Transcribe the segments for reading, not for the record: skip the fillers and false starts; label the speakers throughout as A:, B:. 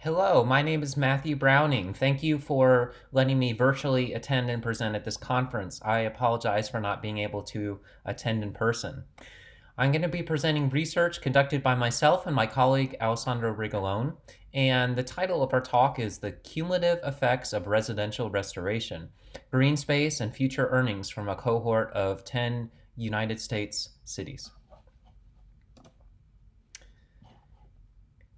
A: Hello, my name is Matthew Browning. Thank you for letting me virtually attend and present at this conference. I apologize for not being able to attend in person. I'm going to be presenting research conducted by myself and my colleague Alessandro Rigolone, and the title of our talk is The Cumulative Effects of Residential Restoration, Green Space and Future Earnings from a Cohort of 10 United States Cities.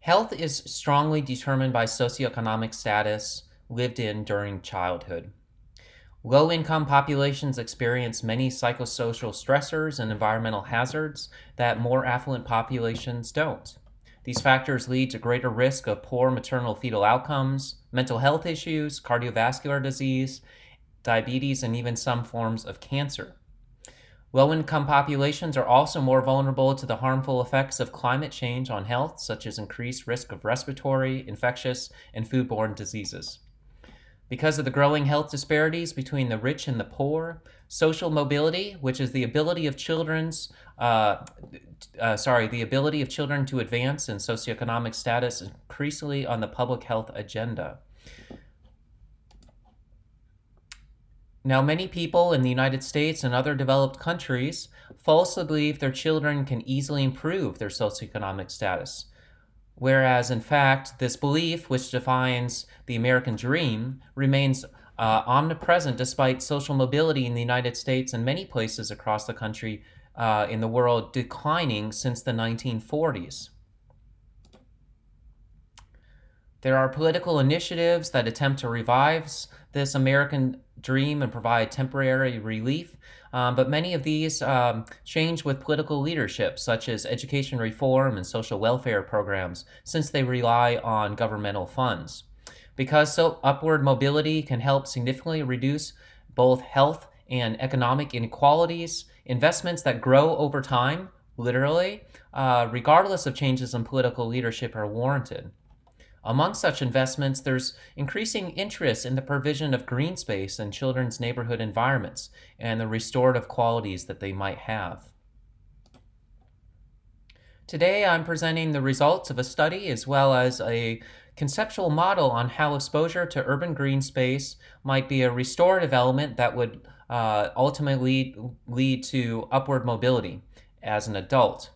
A: Health is strongly determined by socioeconomic status lived in during childhood. Low-income populations experience many psychosocial stressors and environmental hazards that more affluent populations don't. These factors lead to greater risk of poor maternal fetal outcomes, mental health issues, cardiovascular disease, diabetes, and even some forms of cancer. Low-income populations are also more vulnerable to the harmful effects of climate change on health, such as increased risk of respiratory, infectious, and foodborne diseases. Because of the growing health disparities between the rich and the poor, social mobility, which is the ability of the ability of children to advance in socioeconomic status, is increasingly on the public health agenda. Now, many people in the United States and other developed countries falsely believe their children can easily improve their socioeconomic status, whereas in fact, this belief, which defines the American dream, remains omnipresent despite social mobility in the United States and many places across the country in the world declining since the 1940s. There are political initiatives that attempt to revive this American dream and provide temporary relief, but many of these change with political leadership, such as education reform and social welfare programs, since they rely on governmental funds. Because upward mobility can help significantly reduce both health and economic inequalities, investments that grow over time, literally, regardless of changes in political leadership, are warranted. Among such investments, there's increasing interest in the provision of green space in children's neighborhood environments and the restorative qualities that they might have. Today, I'm presenting the results of a study as well as a conceptual model on how exposure to urban green space might be a restorative element that would ultimately lead to upward mobility as an adult.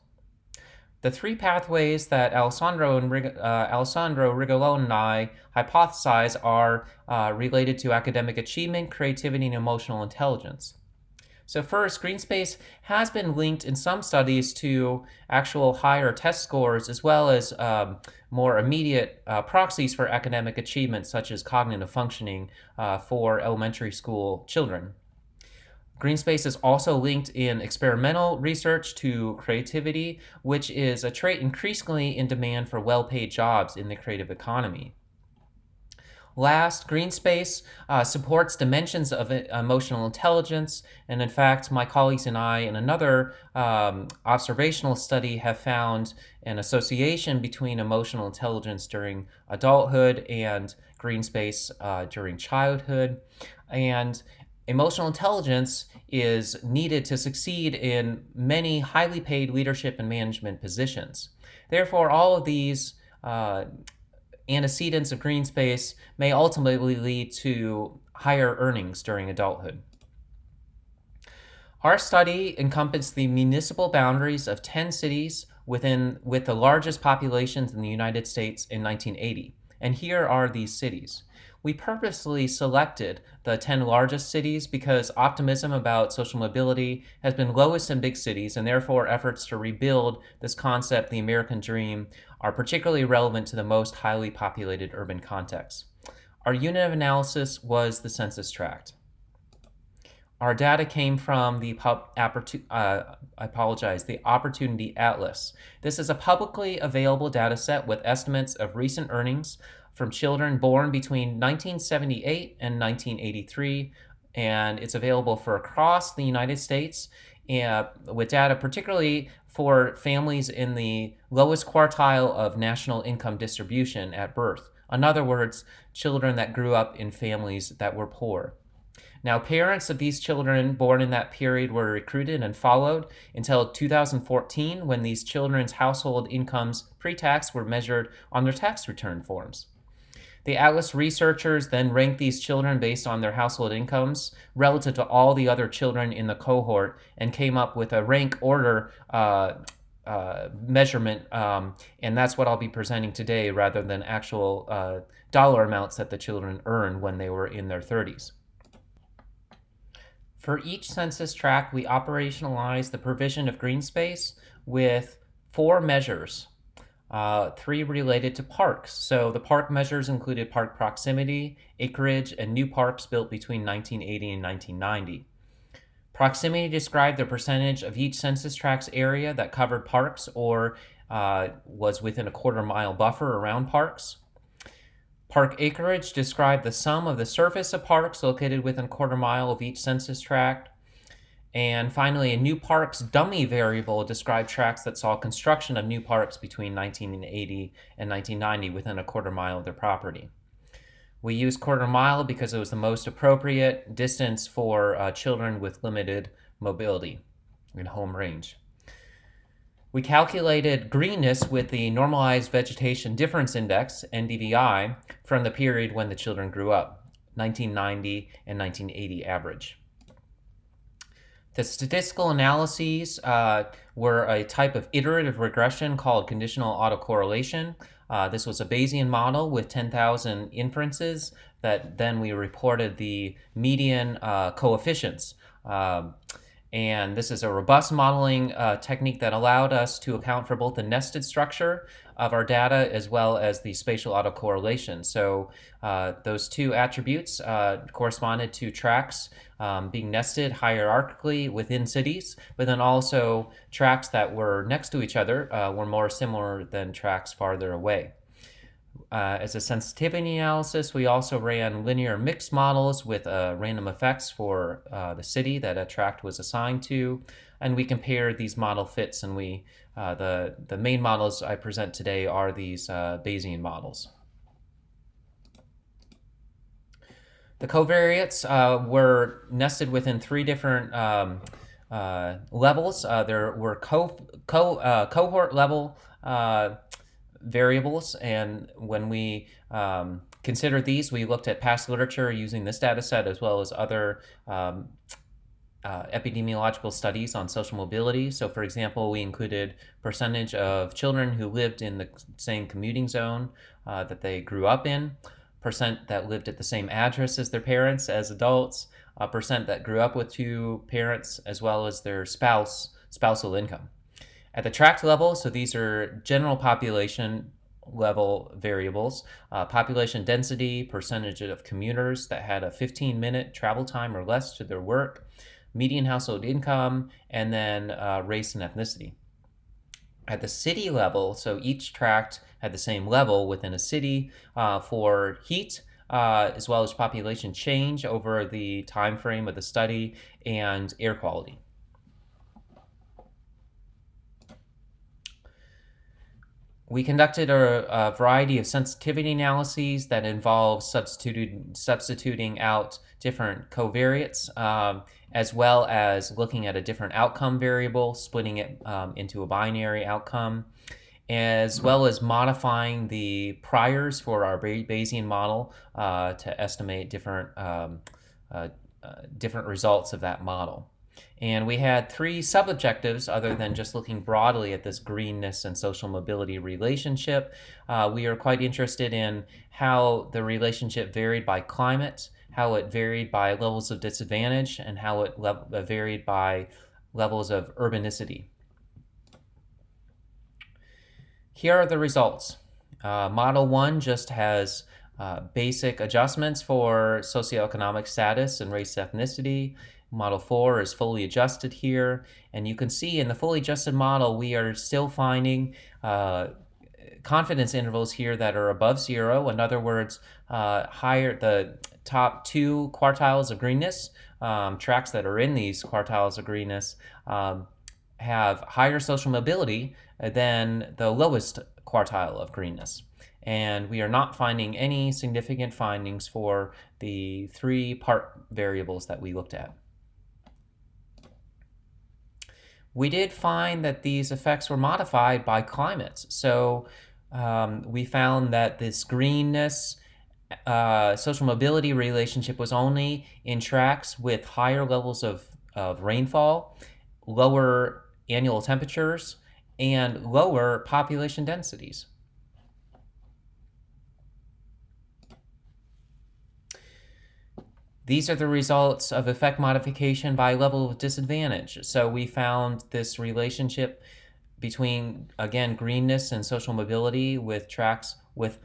A: The three pathways that Alessandro Rigolone and I hypothesize are related to academic achievement, creativity, and emotional intelligence. So first, green space has been linked in some studies to actual higher test scores as well as more immediate proxies for academic achievement, such as cognitive functioning for elementary school children. Green space is also linked in experimental research to creativity, which is a trait increasingly in demand for well-paid jobs in the creative economy. Last, green space supports dimensions of emotional intelligence, and in fact, my colleagues and I in another observational study have found an association between emotional intelligence during adulthood and green space during childhood. And emotional intelligence is needed to succeed in many highly paid leadership and management positions. Therefore, all of these antecedents of green space may ultimately lead to higher earnings during adulthood. Our study encompassed the municipal boundaries of 10 cities with the largest populations in the United States in 1980. And here are these cities. We purposely selected the 10 largest cities because optimism about social mobility has been lowest in big cities, and therefore efforts to rebuild this concept, the American dream, are particularly relevant to the most highly populated urban contexts. Our unit of analysis was the census tract. Our data came from the Opportunity Atlas. This is a publicly available data set with estimates of recent earnings from children born between 1978 and 1983, and it's available for across the United States with data particularly for families in the lowest quartile of national income distribution at birth. In other words, children that grew up in families that were poor. Now, parents of these children born in that period were recruited and followed until 2014, when these children's household incomes pre-tax were measured on their tax return forms. The Atlas researchers then ranked these children based on their household incomes relative to all the other children in the cohort and came up with a rank order measurement, and that's what I'll be presenting today rather than actual dollar amounts that the children earned when they were in their 30s. For each census tract, we operationalized the provision of green space with 4 measures, 3 related to parks. So the park measures included park proximity, acreage, and new parks built between 1980 and 1990. Proximity described the percentage of each census tract's area that covered parks or was within a quarter-mile buffer around parks. Park acreage described the sum of the surface of parks located within a quarter mile of each census tract. And finally, a new parks dummy variable described tracts that saw construction of new parks between 1980 and 1990 within a quarter mile of their property. We used quarter mile because it was the most appropriate distance for children with limited mobility in home range. We calculated greenness with the Normalized Vegetation Difference Index, NDVI, from the period when the children grew up, 1990 and 1980 average. The statistical analyses were a type of iterative regression called conditional autocorrelation. This was a Bayesian model with 10,000 inferences that then we reported the median coefficients. And this is a robust modeling technique that allowed us to account for both the nested structure of our data as well as the spatial autocorrelation. So those 2 attributes corresponded to tracts being nested hierarchically within cities, but then also tracts that were next to each other were more similar than tracts farther away. As a sensitivity analysis, we also ran linear mixed models with random effects for the city that a tract was assigned to, and we compared these model fits, and the main models I present today are these Bayesian models. The covariates were nested within 3 different levels. There were cohort level variables, and when we considered these, we looked at past literature using this data set as well as other epidemiological studies on social mobility. So for example, we included percentage of children who lived in the same commuting zone that they grew up in, percent that lived at the same address as their parents as adults, a percent that grew up with 2 parents, as well as their spousal income. At the tract level, so these are general population level variables, population density, percentage of commuters that had a 15-minute travel time or less to their work, median household income, and then race and ethnicity. At the city level, so each tract had the same level within a city for heat, as well as population change over the time frame of the study, and air quality. We conducted a variety of sensitivity analyses that involved substituting out different covariates, as well as looking at a different outcome variable, splitting it into a binary outcome, as well as modifying the priors for our Bayesian model to estimate different results of that model. And we had 3 sub-objectives other than just looking broadly at this greenness and social mobility relationship. We are quite interested in how the relationship varied by climate, how it varied by levels of disadvantage, and how it varied by levels of urbanicity. Here are the results. Model 1 just has basic adjustments for socioeconomic status and race ethnicity. Model 4 is fully adjusted here, and you can see in the fully adjusted model we are still finding confidence intervals here that are above 0. In other words, the top 2 quartiles of greenness, tracts that are in these quartiles of greenness, have higher social mobility than the lowest quartile of greenness. And we are not finding any significant findings for the 3 part variables that we looked at. We did find that these effects were modified by climates. So we found that this greenness social mobility relationship was only in tracts with higher levels of rainfall, lower annual temperatures, and lower population densities. These are the results of effect modification by level of disadvantage. So we found this relationship between, again, greenness and social mobility with tracts with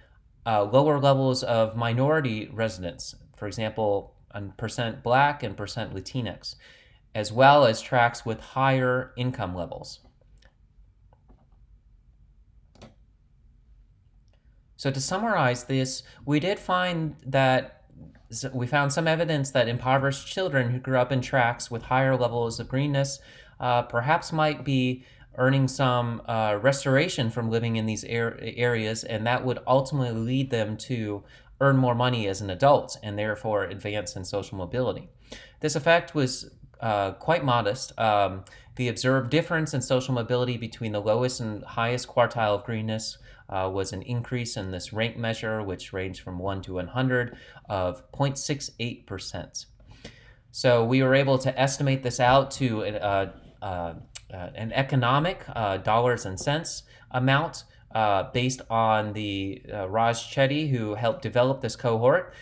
A: lower levels of minority residents, for example, percent Black and percent Latinx, as well as tracts with higher income levels. So to summarize this, we did find that we found some evidence that impoverished children who grew up in tracts with higher levels of greenness perhaps might be earning some restoration from living in these areas, and that would ultimately lead them to earn more money as an adult and therefore advance in social mobility. This effect was quite modest. The observed difference in social mobility between the lowest and highest quartile of greenness was an increase in this rank measure, which ranged from 1 to 100, of 0.68%. So we were able to estimate this out to an economic dollars and cents amount based on the Raj Chetty, who helped develop this cohort.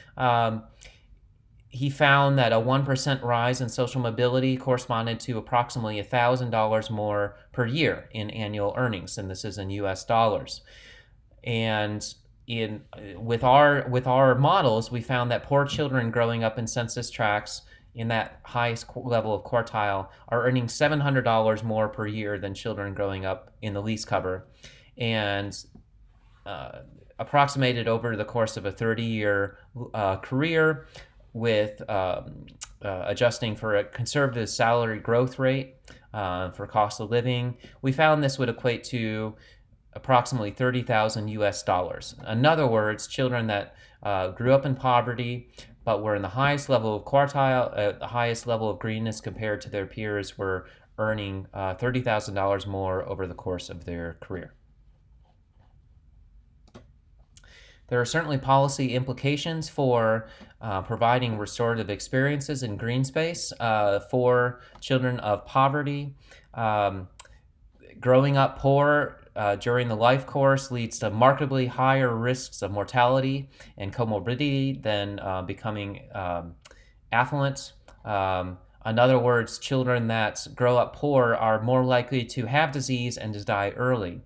A: He found that a 1% rise in social mobility corresponded to approximately $1,000 more per year in annual earnings, and this is in US dollars. And with our models, we found that poor children growing up in census tracts in that highest level of quartile are earning $700 more per year than children growing up in the least cover, and approximated over the course of a 30-year career with adjusting for a conservative salary growth rate for cost of living. We found this would equate to approximately 30,000 US dollars. In other words, children that grew up in poverty but were in the highest level of quartile, the highest level of greenness compared to their peers, were earning $30,000 more over the course of their career. There are certainly policy implications for providing restorative experiences in green space for children of poverty. Growing up poor during the life course leads to markedly higher risks of mortality and comorbidity than becoming affluent. In other words, children that grow up poor are more likely to have disease and to die early,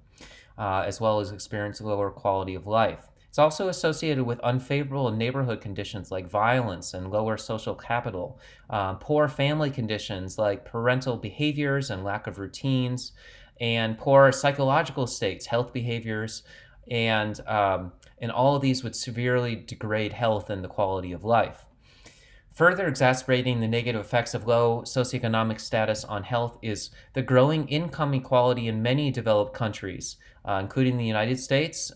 A: as well as experience lower quality of life. It's also associated with unfavorable neighborhood conditions like violence and lower social capital, poor family conditions like parental behaviors and lack of routines, and poor psychological states, health behaviors, and all of these would severely degrade health and the quality of life. Further exacerbating the negative effects of low socioeconomic status on health is the growing income inequality in many developed countries, including the United States,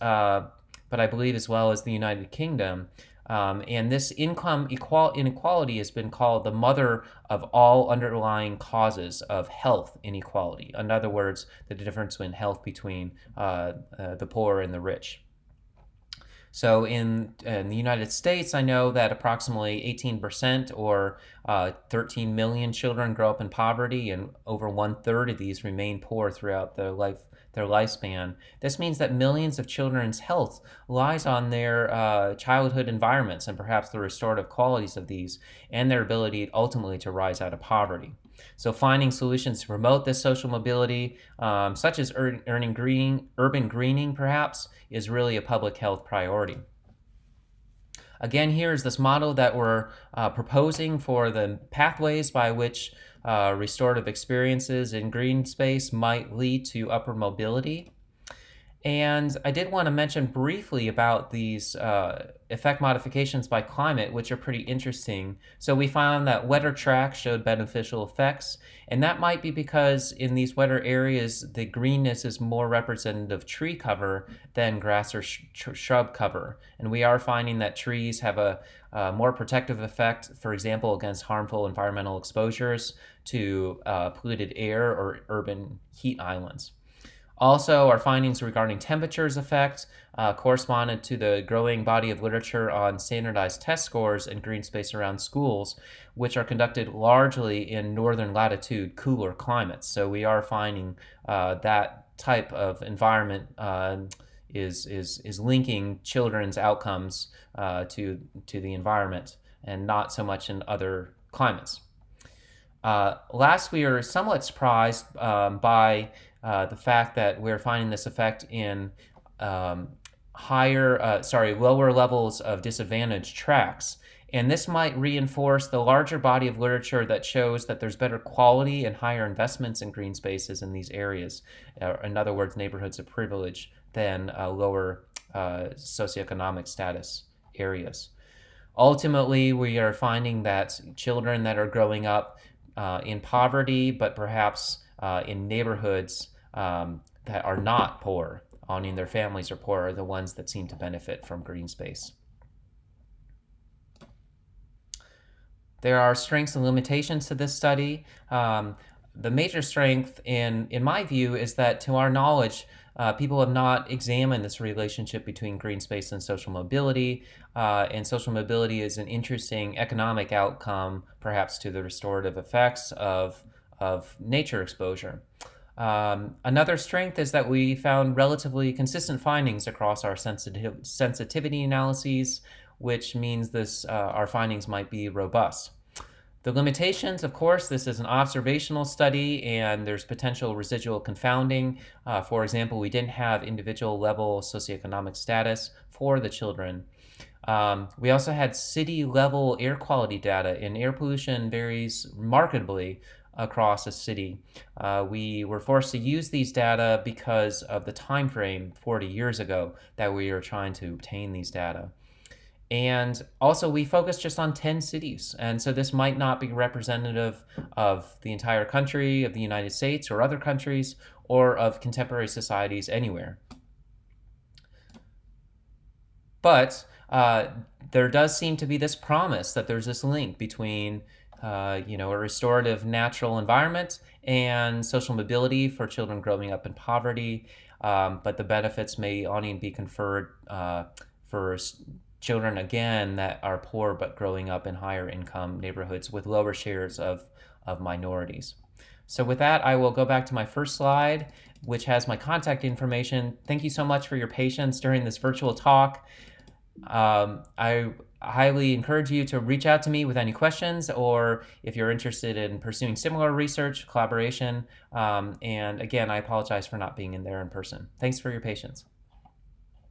A: but I believe as well as the United Kingdom. And this income inequality has been called the mother of all underlying causes of health inequality. In other words, the difference in health between the poor and the rich. So in the United States, I know that approximately 18% or 13 million children grow up in poverty, and over 1/3 of these remain poor throughout their lifespan. This means that millions of children's health lies on their childhood environments and perhaps the restorative qualities of these and their ability ultimately to rise out of poverty. So finding solutions to promote this social mobility, such as urban greening perhaps, is really a public health priority. Again, here is this model that we're proposing for the pathways by which restorative experiences in green space might lead to upward mobility. And I did want to mention briefly about these effect modifications by climate, which are pretty interesting. So we found that wetter tracks showed beneficial effects, and that might be because in these wetter areas, the greenness is more representative of tree cover than grass or shrub cover. And we are finding that trees have a more protective effect, for example, against harmful environmental exposures to polluted air or urban heat islands. Also, our findings regarding temperature's effect corresponded to the growing body of literature on standardized test scores in green space around schools, which are conducted largely in northern latitude, cooler climates. So we are finding that type of environment is linking children's outcomes to the environment, and not so much in other climates. Last, we are somewhat surprised by the fact that we're finding this effect in lower levels of disadvantaged tracts. And this might reinforce the larger body of literature that shows that there's better quality and higher investments in green spaces in these areas. In other words, neighborhoods of privilege than lower socioeconomic status areas. Ultimately, we are finding that children that are growing up in poverty, but perhaps in neighborhoods that are not poor, meaning their families are poor, are the ones that seem to benefit from green space. There are strengths and limitations to this study. The major strength, in my view, is that to our knowledge, people have not examined this relationship between green space and social mobility, and social mobility is an interesting economic outcome, perhaps to the restorative effects of nature exposure. Another strength is that we found relatively consistent findings across our sensitivity analyses, which means our findings might be robust. The limitations, of course, this is an observational study and there's potential residual confounding. For example, we didn't have individual level socioeconomic status for the children. We also had city level air quality data, and air pollution varies markedly across a city. We were forced to use these data because of the time frame 40 years ago that we were trying to obtain these data. And also, we focused just on 10 cities. And so this might not be representative of the entire country, of the United States or other countries, or of contemporary societies anywhere. But there does seem to be this promise that there's this link between a restorative natural environment and social mobility for children growing up in poverty. But the benefits may only be conferred for children, again, that are poor but growing up in higher income neighborhoods with lower shares of minorities. So with that, I will go back to my first slide, which has my contact information. Thank you so much for your patience during this virtual talk. I highly encourage you to reach out to me with any questions, or if you're interested in pursuing similar research, collaboration. And again, I apologize for not being in there in person. Thanks for your patience.